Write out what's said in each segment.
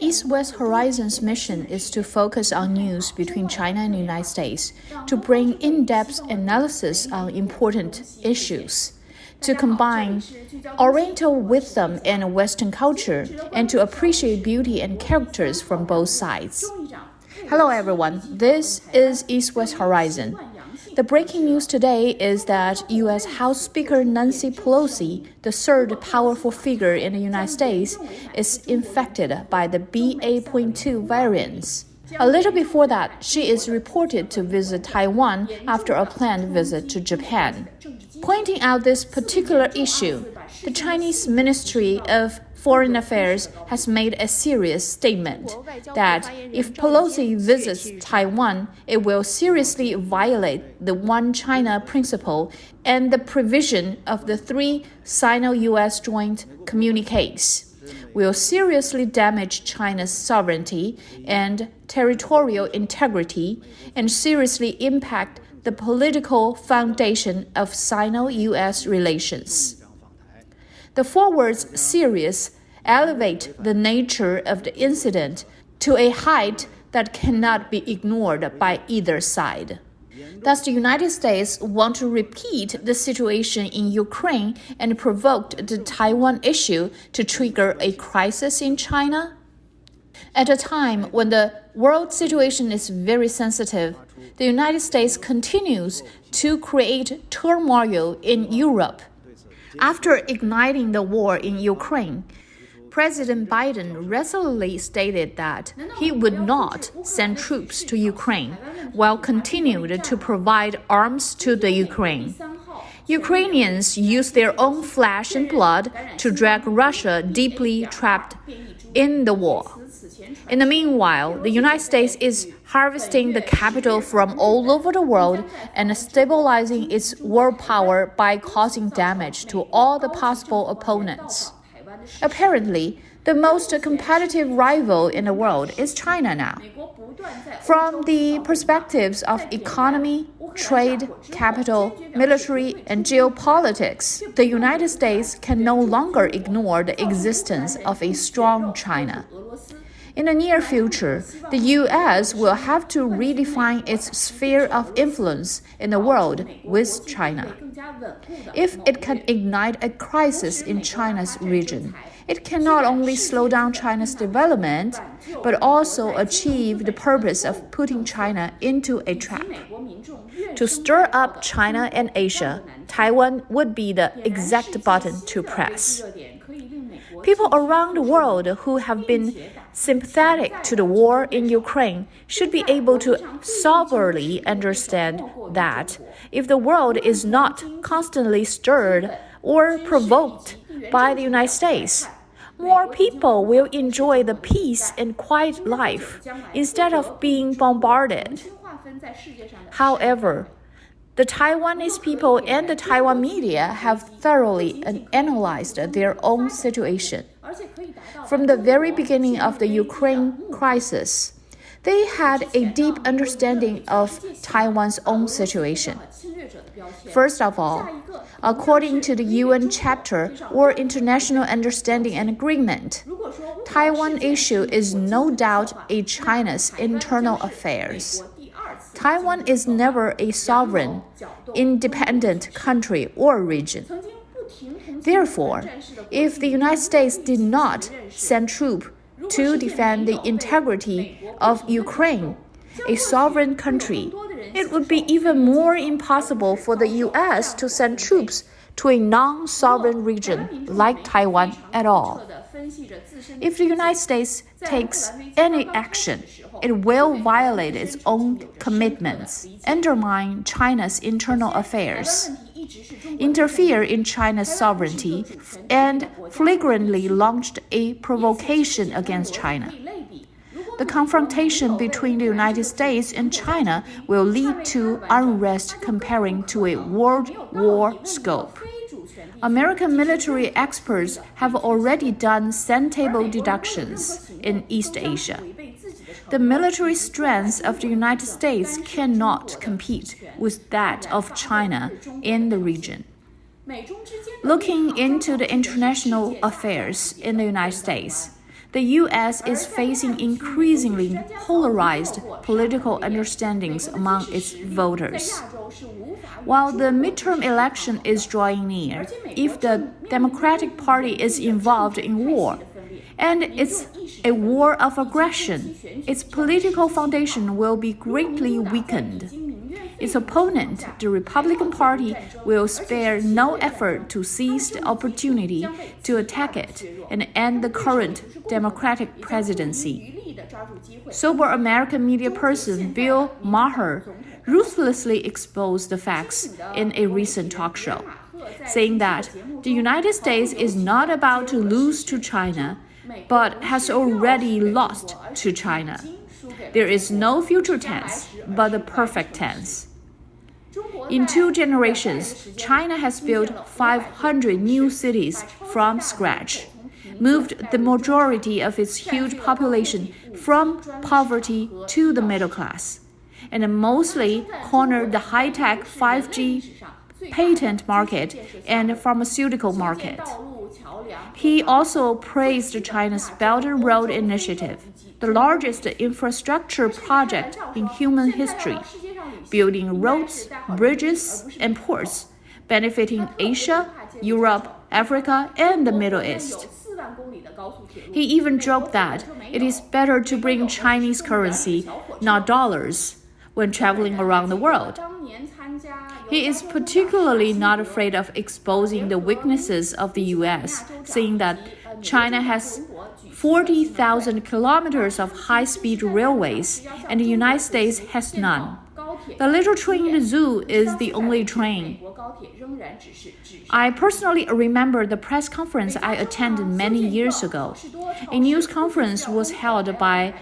East-West Horizon's mission is to focus on news between China and the United States, to bring in-depth analysis on important issues, to combine Oriental wisdom and Western culture, and to appreciate beauty and characters from both sides. Hello everyone, this is East-West Horizon. The breaking news today is that U.S. House Speaker Nancy Pelosi, the third powerful figure in the United States, is infected by the BA.2 variants. A little before that, she is reported to visit Taiwan after a planned visit to Japan. Pointing out this particular issue, the Chinese Ministry of Foreign Affairs has made a serious statement that if Pelosi visits Taiwan, it will seriously violate the One China principle and the provision of the 3 Sino US joint communiques, will seriously damage China's sovereignty and territorial integrity and seriously impact the political foundation of Sino-US relations. The 4 words serious elevate the nature of the incident to a height that cannot be ignored by either side. Does the United States want to repeat the situation in Ukraine and provoke the Taiwan issue to trigger a crisis in China? At a time when the world situation is very sensitive, the United States continues to create turmoil in Europe. After igniting the war in Ukraine, President Biden resolutely stated that he would not send troops to Ukraine while continued to provide arms to the Ukraine. Ukrainians use their own flesh and blood to drag Russia deeply trapped in the war. In the meanwhile, the United States is harvesting the capital from all over the world and stabilizing its world power by causing damage to all the possible opponents. Apparently, the most competitive rival in the world is China now. From the perspectives of economy, trade, capital, military, and geopolitics, the United States can no longer ignore the existence of a strong China. In the near future, the U.S. will have to redefine its sphere of influence in the world with China. If it can ignite a crisis in China's region, it can not only slow down China's development, but also achieve the purpose of putting China into a trap. To stir up China and Asia, Taiwan would be the exact button to press. People around the world who have been sympathetic to the war in Ukraine should be able to soberly understand that if the world is not constantly stirred or provoked by the United States, more people will enjoy the peace and quiet life instead of being bombarded. However, the Taiwanese people and the Taiwan media have thoroughly analyzed their own situation. From the very beginning of the Ukraine crisis, they had a deep understanding of Taiwan's own situation. First of all, according to the UN chapter or International Understanding and Agreement, Taiwan issue is no doubt a China's internal affairs. Taiwan is never a sovereign, independent country or region. Therefore, if the United States did not send troops to defend the integrity of Ukraine, a sovereign country, it would be even more impossible for the U.S. to send troops to a non-sovereign region like Taiwan at all. If the United States takes any action, it will violate its own commitments, undermine China's internal affairs, interfere in China's sovereignty, and flagrantly launched a provocation against China. The confrontation between the United States and China will lead to unrest comparing to a world war scope. American military experts have already done cent-table deductions in East Asia. The military strength of the United States cannot compete with that of China in the region. Looking into the international affairs in the United States, the U.S. is facing increasingly polarized political understandings among its voters. While the midterm election is drawing near, if the Democratic Party is involved in war, and it's a war of aggression, its political foundation will be greatly weakened. Its opponent, the Republican Party, will spare no effort to seize the opportunity to attack it and end the current Democratic presidency. Sober American media person Bill Maher ruthlessly exposed the facts in a recent talk show, saying that the United States is not about to lose to China, but has already lost to China. There is no future tense, but the perfect tense. In 2 generations, China has built 500 new cities from scratch, moved the majority of its huge population from poverty to the middle class, and mostly cornered the high-tech 5G patent market and pharmaceutical market. He also praised China's Belt and Road Initiative, the largest infrastructure project in human history, building roads, bridges, and ports, benefiting Asia, Europe, Africa, and the Middle East. He even joked that it is better to bring Chinese currency, not dollars, when traveling around the world. He is particularly not afraid of exposing the weaknesses of the U.S., saying that China has 40,000 kilometers of high-speed railways, and the United States has none. The little train in the zoo is the only train. I personally remember the press conference I attended many years ago. A news conference was held by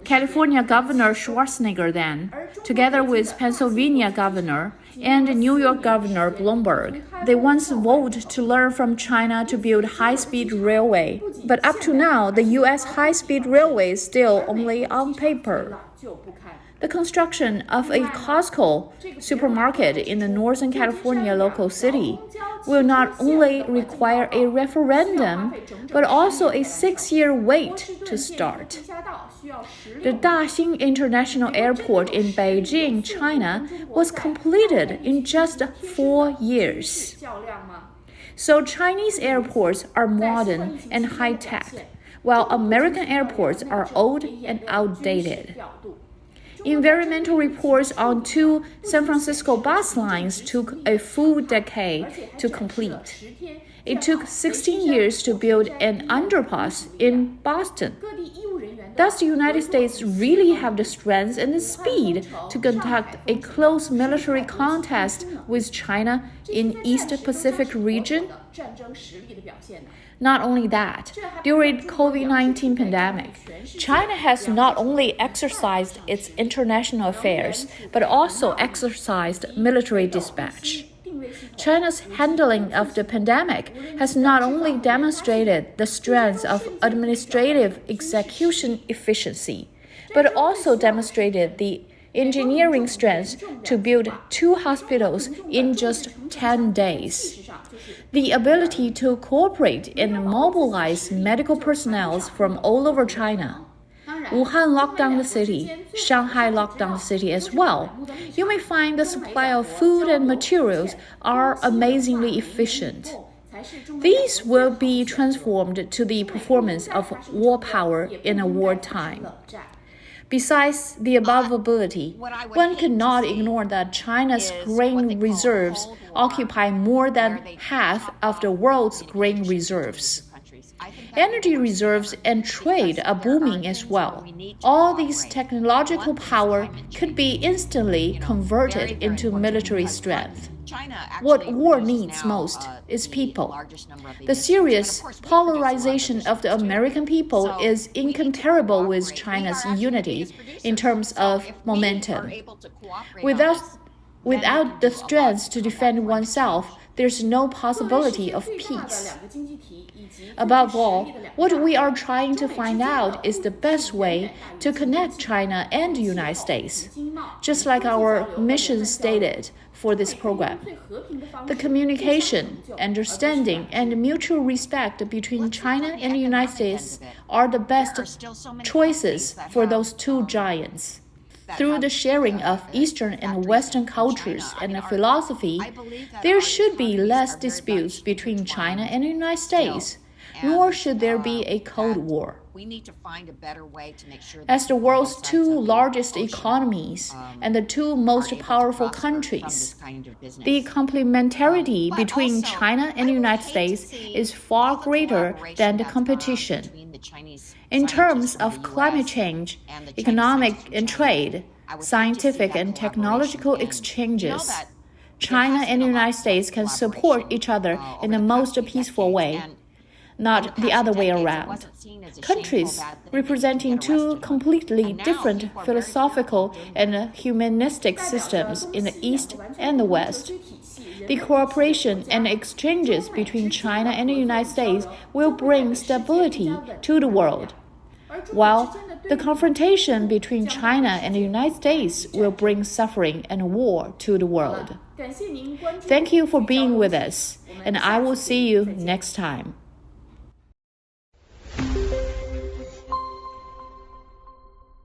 California Governor Schwarzenegger then, together with Pennsylvania Governor and New York Governor Bloomberg. They once vowed to learn from China to build high-speed railway, but up to now, the U.S. high-speed railway is still only on paper. The construction of a Costco supermarket in the Northern California local city will not only require a referendum, but also a 6-year wait to start. The Daxing International Airport in Beijing, China, was completed in just 4 years. So Chinese airports are modern and high-tech, while American airports are old and outdated. Environmental reports on 2 San Francisco bus lines took a full decade to complete. It took 16 years to build an underpass in Boston. Does the United States really have the strength and the speed to conduct a close military contest with China in East Pacific region? Not only that, during COVID-19 pandemic, China has not only exercised its international affairs, but also exercised military dispatch. China's handling of the pandemic has not only demonstrated the strength of administrative execution efficiency, but also demonstrated the engineering strength to build 2 hospitals in just 10 days. The ability to cooperate and mobilize medical personnel from all over China. Wuhan locked down the city. Shanghai locked down the city as well. You may find the supply of food and materials are amazingly efficient. These will be transformed to the performance of war power in a wartime. Besides the above ability, one cannot ignore that China's grain reserves occupy more than half of the world's grain reserves. Energy reserves and trade are booming as well. All these technological power could be instantly converted into military strength. What war needs most is people. The serious polarization of the American people is incomparable with China's unity in terms of momentum. Without the strength to defend oneself, there's no possibility of peace. Above all, what we are trying to find out is the best way to connect China and the United States, just like our mission stated for this program. The communication, understanding, and mutual respect between China and the United States are the best choices for those two giants. Through the sharing of Eastern and Western cultures and philosophy, there should be less disputes between China and the United States, nor should there be a Cold War. As the world's two largest economies and the two most powerful countries, the complementarity between China and the United States is far greater than the competition. In terms of climate change, economic and trade, scientific and technological exchanges, China and the United States can support each other in the most peaceful way, not the other way around. Countries representing two completely different philosophical and humanistic systems in the East and the West. The cooperation and exchanges between China and the United States will bring stability to the world, while the confrontation between China and the United States will bring suffering and war to the world. Thank you for being with us, and I will see you next time.